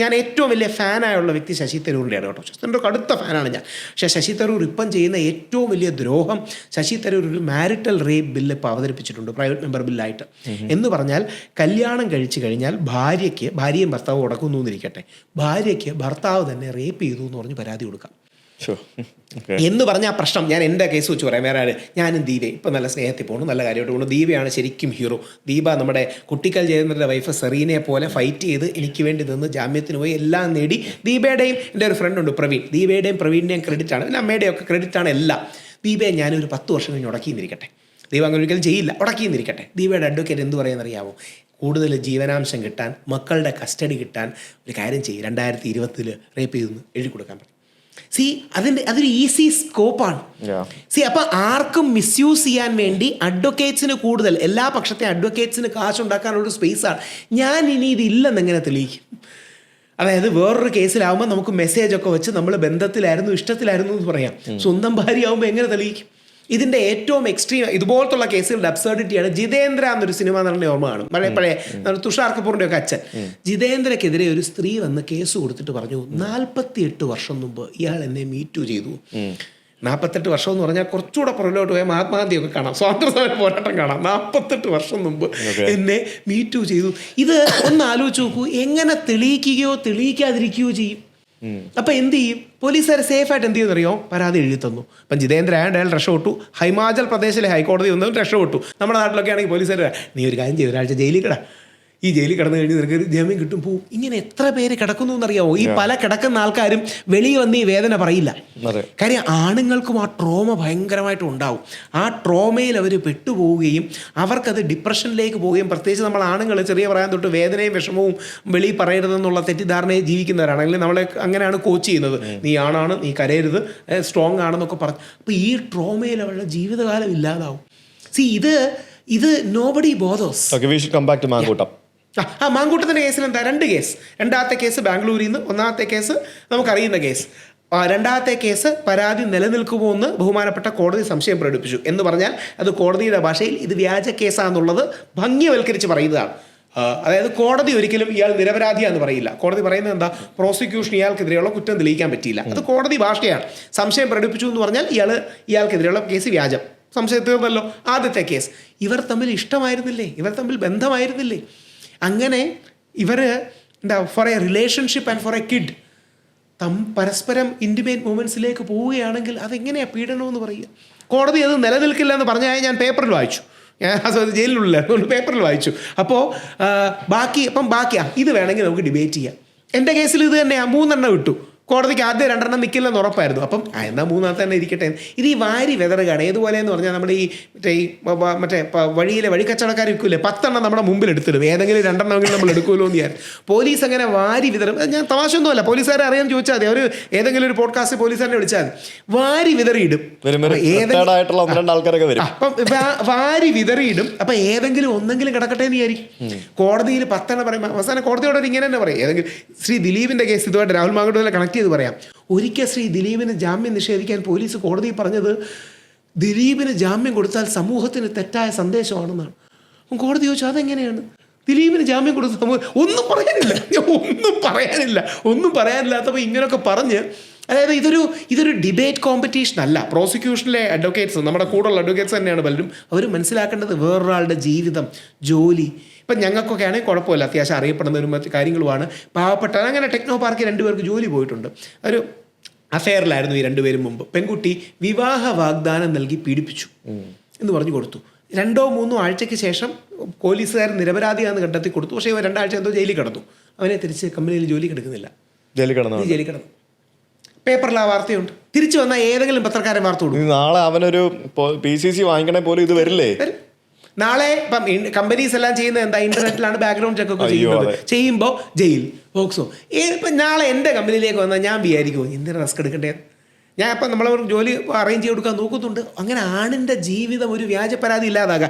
ഞാൻ ഏറ്റവും വലിയ ഫാനായുള്ള വ്യക്തി ശശി തരൂരിൻ്റെയാണ് കേട്ടോ. ശശി തരൂർ കടുത്ത ഫാനാണ് ഞാൻ. പക്ഷേ ശശി തരൂർ ഇപ്പം ചെയ്യുന്ന ഏറ്റവും വലിയ ദ്രോഹം, ശശി തരൂർ ഒരു മാരിറ്റൽ റേപ്പ് ബില്ല് ഇപ്പോൾ അവതരിപ്പിച്ചിട്ടുണ്ട്, പ്രൈവറ്റ് മെമ്പർ ബില്ലായിട്ട്. എന്ന് പറഞ്ഞാൽ കല്യാണം കഴിച്ചു കഴിഞ്ഞാൽ ഭാര്യയും ഭർത്താവും ഉടക്കുന്നു എന്നിരിക്കട്ടെ, ഭാര്യയ്ക്ക് ഭർത്താവ് തന്നെ റേപ്പ് ചെയ്തു എന്ന് പറഞ്ഞ് പരാതി കൊടുക്കാം എന്ന് പറഞ്ഞ ആ പ്രശ്നം. ഞാൻ എൻ്റെ കേസ് വെച്ച് പറയാം. വേറെ ആര്, ഞാനും ദീപയും ഇപ്പം നല്ല സ്നേഹത്തിൽ പോകുന്നു, നല്ല കാര്യമായിട്ട് പോകുന്നു. ദീപയാണ് ശരിക്കും ഹീറോ. ദീപ നമ്മുടെ കുട്ടിക്കൽ ജയചന്ദ്രൻ്റെ വൈഫ് സെറീനയെ പോലെ ഫൈറ്റ് ചെയ്ത് എനിക്ക് വേണ്ടി നിന്ന് ജാമ്യത്തിന് പോയി എല്ലാം നേടി. ദീപയുടെയും എൻ്റെ ഒരു ഫ്രണ്ടുണ്ട് പ്രവീൺ, ദീപയുടെയും പ്രവീണിൻ്റെയും ക്രെഡിറ്റാണ്, പിന്നെ അമ്മയുടെയും ഒക്കെ ക്രെഡിറ്റാണ് എല്ലാം. ദീപയെ ഞാനൊരു 10 വർഷം കഴിഞ്ഞ് ഉടക്കിയെന്നിരിക്കട്ടെ, ദീപ അങ്ങനെ ഒരിക്കലും ചെയ്യില്ല, ഉടക്കിയെന്നിരിക്കട്ടെ. ദീപയുടെ അഡ്വക്കേറ്റ് എന്ത് പറയുന്നറിയാമോ? കൂടുതൽ ജീവനാംശം കിട്ടാൻ, മക്കളുടെ കസ്റ്റഡി കിട്ടാൻ ഒരു കാര്യം ചെയ്യും, 2020 റേപ്പ് ചെയ്തെന്ന് എഴുതി കൊടുക്കാൻ പറ്റും. അതൊരു ഈസി സ്കോപ്പാണ്. അപ്പം ആർക്കും മിസ്യൂസ് ചെയ്യാൻ വേണ്ടി അഡ്വക്കേറ്റ്സിന് കൂടുതൽ, എല്ലാ പക്ഷത്തെ അഡ്വക്കേറ്റ്സിന് കാശുണ്ടാക്കാനുള്ളൊരു സ്പേസാണ്. ഞാൻ ഇനി ഇതില്ലെന്ന് എങ്ങനെ തെളിയിക്കും? അതായത് വേറൊരു കേസിലാവുമ്പോൾ നമുക്ക് മെസ്സേജൊക്കെ വെച്ച് നമ്മൾ ബന്ധത്തിലായിരുന്നു, ഇഷ്ടത്തിലായിരുന്നു എന്ന് പറയാം. സ്വന്തം ഭാര്യയാവുമ്പോൾ എങ്ങനെ തെളിയിക്കും? ഇതിൻ്റെ ഏറ്റവും എക്സ്ട്രീം ഇതുപോലത്തുള്ള കേസുകളുടെ അബ്സർഡിറ്റിയാണ്. ജിതേന്ദ്ര എന്നൊരു സിനിമ നടന്ന ഓർമ്മ കാണും, പഴയ തുഷാർ കപൂറിൻ്റെ ഒക്കെ അച്ഛൻ. ജിതേന്ദ്രക്കെതിരെ ഒരു സ്ത്രീ വന്ന് കേസ് കൊടുത്തിട്ട് പറഞ്ഞു, 48 വർഷം മുമ്പ് ഇയാൾ എന്നെ മീറ്റു ചെയ്തു. 48 വർഷം എന്ന് പറഞ്ഞാൽ കുറച്ചുകൂടെ പുറകിലോട്ട് പോയാൽ മഹാത്മാഗാന്ധിയൊക്കെ കാണാം, സ്വാതന്ത്ര്യ സമര പോരാട്ടം കാണാം. 48 വർഷം മുമ്പ് എന്നെ മീറ്റു ചെയ്തു. ഇത് ഒന്ന് ആലോചിച്ച് നോക്കൂ, എങ്ങനെ തെളിയിക്കുകയോ തെളിയിക്കാതിരിക്കുകയോ ചെയ്യും? അപ്പം എന്ത് ചെയ്യും? പോലീസുകാർ സേഫായിട്ട് എന്ത് ചെയ്യുമെന്നറിയോ? പരാതി എഴുതി തന്നു. ഇപ്പം ജിതേന്ദ്ര അയാൾ രക്ഷപ്പെട്ടു, ഹിമാചൽ പ്രദേശിലെ ഹൈക്കോടതി വന്നതും രക്ഷപ്പെട്ടു. നമ്മുടെ നാട്ടിലൊക്കെ ആണെങ്കിൽ പോലീസുകാർ നീ ഒരു കാര്യം ചെയ്തു, ഒരാഴ്ച ജയിലിൽ കിടാ, ഈ ജയിലിൽ കിടന്നു കഴിഞ്ഞ് നിനക്ക് ജാമ്യം കിട്ടും, പോവും. ഇങ്ങനെ എത്ര പേര് കിടക്കുന്നു എന്നറിയാമോ? ഈ പല കിടക്കുന്ന ആൾക്കാരും വെളിയിൽ വന്ന് ഈ വേദന പറയില്ല. കാര്യം ആണുങ്ങൾക്കും ആ ട്രോമ ഭയങ്കരമായിട്ട് ഉണ്ടാവും. ആ ട്രോമയിൽ അവർ പെട്ടുപോവുകയും അവർക്കത് ഡിപ്രഷനിലേക്ക് പോവുകയും, പ്രത്യേകിച്ച് നമ്മൾ ആണുങ്ങൾ ചെറിയ പ്രായം തൊട്ട് വേദനയും വിഷമവും വെളിയിൽ പറയരുതെന്നുള്ള തെറ്റിദ്ധാരണയെ ജീവിക്കുന്നവരാണ്. അല്ലെങ്കിൽ നമ്മളെ അങ്ങനെയാണ് കോച്ച് ചെയ്യുന്നത്, നീ ആണാണ്, നീ കരയരുത്, സ്ട്രോങ് ആണെന്നൊക്കെ പറഞ്ഞു. അപ്പോൾ ഈ ട്രോമയിൽ അവരുടെ ജീവിതകാലം ഇല്ലാതാവും. ഇത് നോബഡി ബോദേഴ്സ്. മാങ്കൂട്ടത്തിൻ്റെ കേസിൽ എന്താ? 2 കേസ്. രണ്ടാമത്തെ കേസ് ബാംഗ്ലൂരിൽ നിന്ന്, ഒന്നാമത്തെ കേസ് നമുക്കറിയുന്ന കേസ്. രണ്ടാമത്തെ കേസ് പരാതി നിലനിൽക്കുമോ എന്ന് ബഹുമാനപ്പെട്ട കോടതി സംശയം പ്രകടിപ്പിച്ചു. എന്ന് പറഞ്ഞാൽ അത് കോടതിയുടെ ഭാഷയിൽ ഇത് വ്യാജ കേസാണെന്നുള്ളത് ഭംഗിവൽക്കരിച്ച് പറയുന്നതാണ്. അതായത് കോടതി ഒരിക്കലും ഇയാൾ നിരപരാധിയാന്ന് പറയില്ല. കോടതി പറയുന്നത് എന്താ? പ്രോസിക്യൂഷൻ ഇയാൾക്കെതിരെയുള്ള കുറ്റം തെളിയിക്കാൻ പറ്റിയില്ല. അത് കോടതി ഭാഷയാണ്. സംശയം പ്രകടിപ്പിച്ചു എന്ന് പറഞ്ഞാൽ ഇയാൾക്കെതിരെയുള്ള കേസ് വ്യാജം. സംശയം തീർന്നല്ലോ. ആദ്യത്തെ കേസ് ഇവർ തമ്മിൽ ഇഷ്ടമായിരുന്നില്ലേ, ഇവർ തമ്മിൽ ബന്ധമായിരുന്നില്ലേ? അങ്ങനെ ഇവർ for a relationship and for a kid പരസ്പരം ഇൻറ്റിമേറ്റ് മൂമെൻറ്റ്സിലേക്ക് പോവുകയാണെങ്കിൽ അതെങ്ങനെയാണ് പീഡനമെന്ന് പറയുക? കോടതി അത് നിലനിൽക്കില്ല എന്ന് പറഞ്ഞാൽ ഞാൻ പേപ്പറിൽ വായിച്ചു, ഞാൻ ജയിലിലുള്ള അതുകൊണ്ട് പേപ്പറിൽ വായിച്ചു. അപ്പോൾ ബാക്കിയാ ഇത് വേണമെങ്കിൽ നമുക്ക് ഡിബേറ്റ് ചെയ്യാം. എൻ്റെ കേസിൽ ഇത് തന്നെയാണ്, 3 എണ്ണം ഇട്ടു. കോടതിക്ക് ആദ്യം 2 എണ്ണം നിൽക്കില്ലെന്ന് ഉറപ്പായിരുന്നു. അപ്പം എന്നാൽ 3ാമത്തെ തന്നെ ഇരിക്കട്ടെ. ഇത് ഈ വാരി വെതറുകയാണ്. ഏതുപോലെയെന്ന് പറഞ്ഞാൽ നമ്മുടെ മറ്റേ വഴിയിലെ വഴിക്കച്ചവടക്കാർ വിൽക്കൂലേ, 10 എണ്ണം നമ്മുടെ മുമ്പിൽ എടുത്തിടും, ഏതെങ്കിലും 2 എണ്ണമെങ്കിലും നമ്മൾ എടുക്കുമല്ലോ എന്ന് വിചാരിച്ചു. പോലീസ് അങ്ങനെ വാരി വിതറും. ഞാൻ തമാശൊന്നുമല്ല, പോലീസുകാരെ അറിയാൻ ചോദിച്ചാൽ മതി, അവർ ഏതെങ്കിലും ഒരു പോഡ്കാസ്റ്റ് പോലീസുകാരനെ വിളിച്ചാൽ മതി. വാരി വിതറിയിടും, വാരി വിതറിയിടും. അപ്പം ഏതെങ്കിലും ഒന്നെങ്കിലും കിടക്കട്ടെ എന്ന് വിചാരിക്കും. കോടതിയിൽ 10 എണ്ണം പറയുമ്പോൾ അവസാനം കോടതിയോട് ഇങ്ങനെ തന്നെ പറയും. ഏതെങ്കിലും ശ്രീ ദിലീപിൻ്റെ കേസ് ഇതുമായിട്ട് രാഹുൽ മാങ്കൂട്ടത്തിലെ കണക്ട് ചെയ്ത് പറയാം. ഒരിക്കൽ ശ്രീ ദിലീപിന് ജാമ്യം നിഷേധിക്കാൻ പോലീസ് കോടതി പറഞ്ഞത് ദിലീപിന് ജാമ്യം കൊടുത്താൽ സമൂഹത്തിന് തെറ്റായ സന്ദേശമാണെന്നാണ്. കോടതി ചോദിച്ചു അതെങ്ങനെയാണ്? ദിലീപിന് ജാമ്യം കൊടുത്ത സമൂഹം ഒന്നും പറയാനില്ലാത്തപ്പോൾ ഇങ്ങനെയൊക്കെ പറഞ്ഞ്, അതായത് ഇതൊരു ഡിബേറ്റ് കോമ്പറ്റീഷൻ അല്ല. പ്രോസിക്യൂഷനിലെ അഡ്വക്കേറ്റ്സ്, നമ്മുടെ കൂടെയുള്ള അഡ്വക്കേറ്റ്സ് തന്നെയാണ് പലരും. അവർ മനസ്സിലാക്കേണ്ടത് വേറൊരാളുടെ ജീവിതം, ജോലി. ഇപ്പം ഞങ്ങൾക്കൊക്കെ ആണെങ്കിൽ കുഴപ്പമില്ല, അത്യാവശ്യം അറിയപ്പെടുന്നവരും മറ്റു കാര്യങ്ങളുമാണ്. പാവപ്പെട്ട അങ്ങനെ ടെക്നോ പാർക്കിൽ 2 പേർക്ക് ജോലി പോയിട്ടുണ്ട്. ഒരു അഫെയറിലായിരുന്നു ഈ 2 പേരും മുമ്പ്. പെൺകുട്ടി വിവാഹ വാഗ്ദാനം നൽകി പീഡിപ്പിച്ചു എന്ന് പറഞ്ഞു കൊടുത്തു. 2-3 ആഴ്ചയ്ക്ക് ശേഷം പോലീസുകാർ നിരപരാധിയാണെന്ന് കണ്ടെത്തി കൊടുത്തു. പക്ഷേ 2 ആഴ്ച എന്തോ ജയിലിൽ കിടന്നു. അവനെ തിരിച്ച് കമ്പനിയിൽ ജോലി കിടക്കുന്നില്ല, ജയിലിൽ കിടന്നു. പേപ്പറിൽ ആ വാർത്തയുണ്ട്. തിരിച്ചു വന്നാൽ ഏതെങ്കിലും പത്രക്കാരൻ വാർത്ത കൊടുക്കും. നാളെ അവനൊരു PCC വാങ്ങിക്കണേ പോലും ഇത് വരില്ലേ? നാളെ ഇപ്പം കമ്പനീസ് എല്ലാം ചെയ്യുന്നത് എന്താ? ഇന്റർനെറ്റിലാണ് ബാക്ക്ഗ്രൗണ്ട് ചെക്ക് ഒക്കെ ചെയ്യുന്നത്. ചെയ്യുമ്പോൾ ജയിൽ, പോക്സോ. ഇപ്പം നാളെ എൻ്റെ കമ്പനിയിലേക്ക് വന്നാൽ ഞാൻ വിചാരിക്കുമോ എന്തിനാ റിസ്ക് എടുക്കണ്ടേ? ഞാൻ ഇപ്പം നമ്മളവർക്ക് ജോലി അറേഞ്ച് ചെയ്ത് കൊടുക്കാൻ നോക്കുന്നുണ്ട്. അങ്ങനെ ആണിൻ്റെ ജീവിതം ഒരു വ്യാജ പരാതി ഇല്ലാതാകാം.